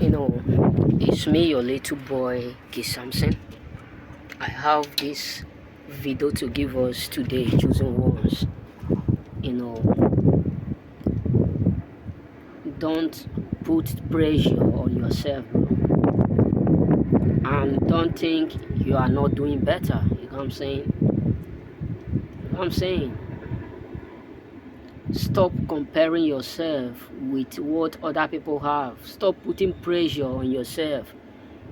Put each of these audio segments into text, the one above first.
It's me, your little boy, K. Samson. I have this video to give us today, choosing ones. You know, don't put pressure on yourself, bro. And don't think you are not doing better. You know what I'm saying? You know what I'm saying? Stop comparing yourself with what other people have. Stop putting pressure on yourself,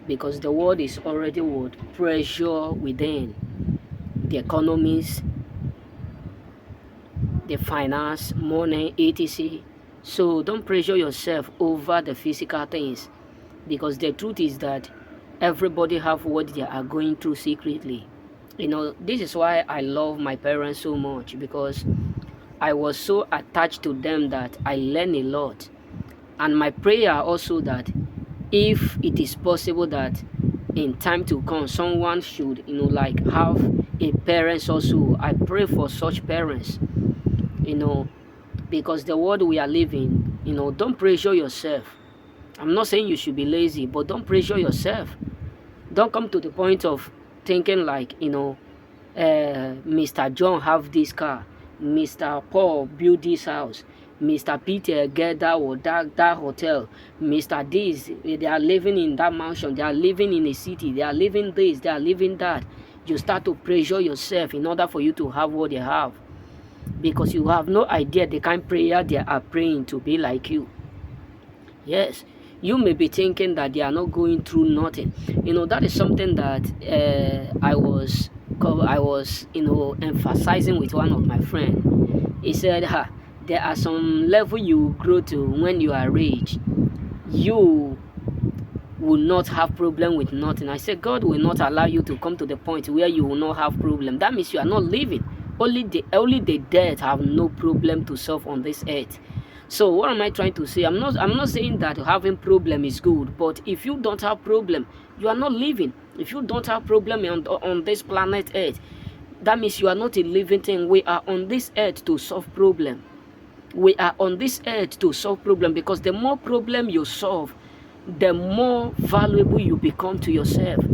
because the world is already with pressure within the economies, the finance, money, etc. So don't pressure yourself over the physical things, because the truth is that everybody have what they are going through secretly. This is why I love my parents so much, because I was so attached to them that I learned a lot. And my prayer also that if it is possible that in time to come someone should like have a parents also, I pray for such parents, because the world we are living, don't pressure yourself. I'm not saying you should be lazy, but don't pressure yourself. Don't come to the point of thinking like Mr. John have this car, Mr. Paul build this house, Mr. Peter get that or that hotel, Mr. This, they are living in that mansion, they are living in a city, they are living this, they are living that. You start to pressure yourself in order for you to have what they have, because you have no idea the kind of prayer they are praying to be like you. Yes, you may be thinking that they are not going through nothing. That is something that I was emphasizing with one of my friends. He said, there are some level you grow to when you are rich. You will not have problem with nothing. I said, God will not allow you to come to the point where you will not have problem. That means you are not living. Only the dead have no problem to solve on this earth. So what am I trying to say? I'm not saying that having problem is good, but if you don't have problem, you are not living. If you don't have problem on this planet Earth, that means you are not a living thing. We are on this earth to solve problem. We are on this earth to solve problem, because the more problem you solve, the more valuable you become to yourself.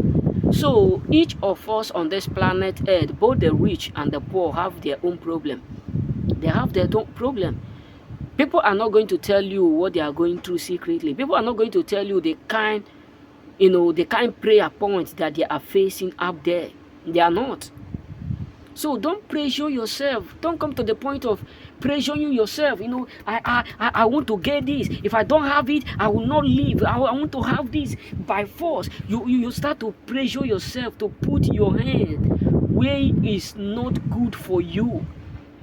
So each of us on this planet Earth, both the rich and the poor, have their own problem. They have their own problem. People are not going to tell you what they are going through secretly. People are not going to tell you the kind prayer points that they are facing up there. They are not. So don't pressure yourself. Don't come to the point of pressuring yourself. I want to get this. If I don't have it, I will not live. I want to have this by force. You start to pressure yourself to put your hand where it's not good for you.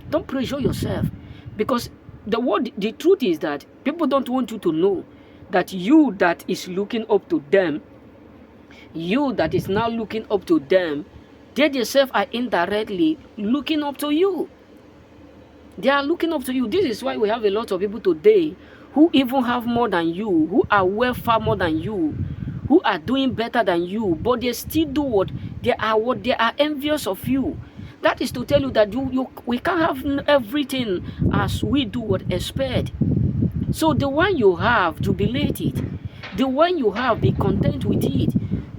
Don't pressure yourself, because the truth is that people don't want you to know that you that is looking up to them, you that is now looking up to them, they themselves are indirectly looking up to you. They are looking up to you. This is why we have a lot of people today who even have more than you, who are well far more than you, who are doing better than you, but they still do what they are envious of you. That is to tell you that we can't have everything as we do what expect. So the one you have, jubilate it. The one you have, be content with it.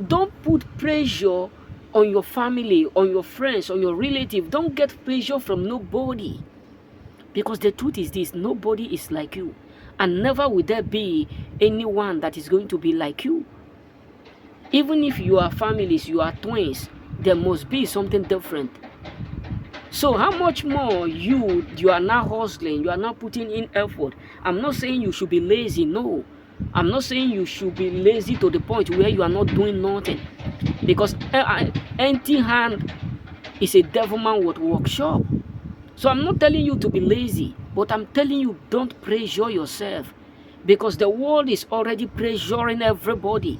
Don't put pressure on your family, on your friends, on your relative. Don't get pressure from nobody. Because the truth is this, nobody is like you. And never will there be anyone that is going to be like you. Even if you are families, you are twins, there must be something different. So how much more you are now hustling, you are now putting in effort. I'm not saying you should be lazy, no. I'm not saying you should be lazy to the point where you are not doing nothing. Because empty hand is a devilman workshop. So I'm not telling you to be lazy, but I'm telling you don't pressure yourself. Because the world is already pressuring everybody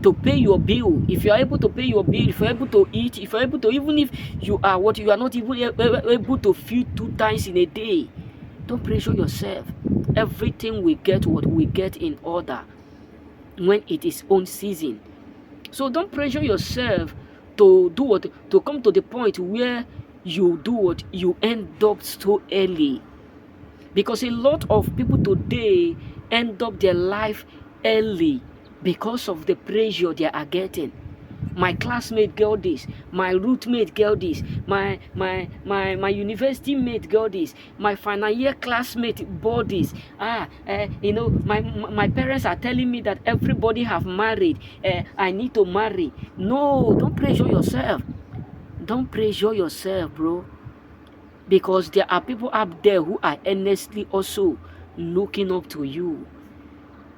to pay your bill. If you are able to pay your bill, if you are able to eat, if you are able to, even if you are not even able to feed 2 times in a day, don't pressure yourself. Everything we get what we get in order when it is own season. So don't pressure yourself to do what, to come to the point where you do what you end up so early. Because a lot of people today end up their life early because of the pressure they are getting. My classmate got this, my roommate got this, my university mate got this, my final year classmate bought this. My parents are telling me that everybody have married. I need to marry. No, don't pressure yourself. Don't pressure yourself, bro. Because there are people up there who are earnestly also looking up to you.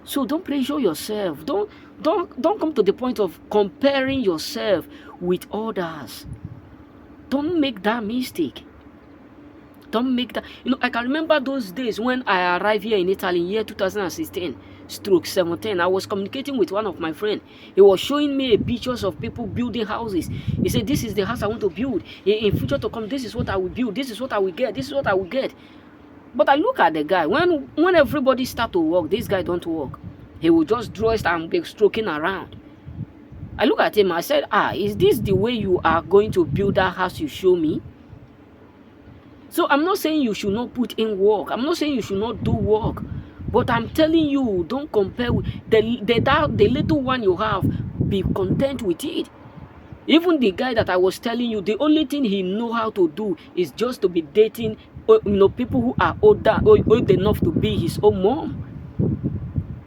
So don't pressure yourself. Don't come to the point of comparing yourself with others. Don't make that mistake. Don't make that. I can remember those days when I arrived here in Italy in year 2016/17. I was communicating with one of my friends. He was showing me pictures of people building houses. He said, this is the house I want to build. In future to come, this is what I will build. This is what I will get. This is what I will get. But I look at the guy. When everybody start to work, this guy don't work. He will just draw it and be stroking around. I look at him. I said, is this the way you are going to build that house you show me? So I'm not saying you should not put in work. I'm not saying you should not do work. But I'm telling you, don't compare with the little one you have. Be content with it. Even the guy that I was telling you, the only thing he know how to do is just to be dating people who are old enough to be his own mom.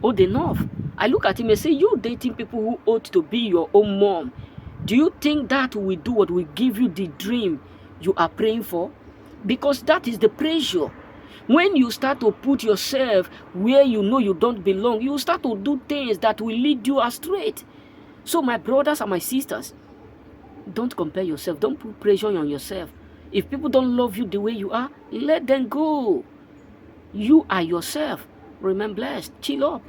Old enough. I look at him and say, you dating people who ought to be your own mom. Do you think that will do what will give you the dream you are praying for? Because that is the pressure. When you start to put yourself where you know you don't belong, you start to do things that will lead you astray. So my brothers and my sisters, don't compare yourself. Don't put pressure on yourself. If people don't love you the way you are, let them go. You are yourself. Remain blessed. Chill up.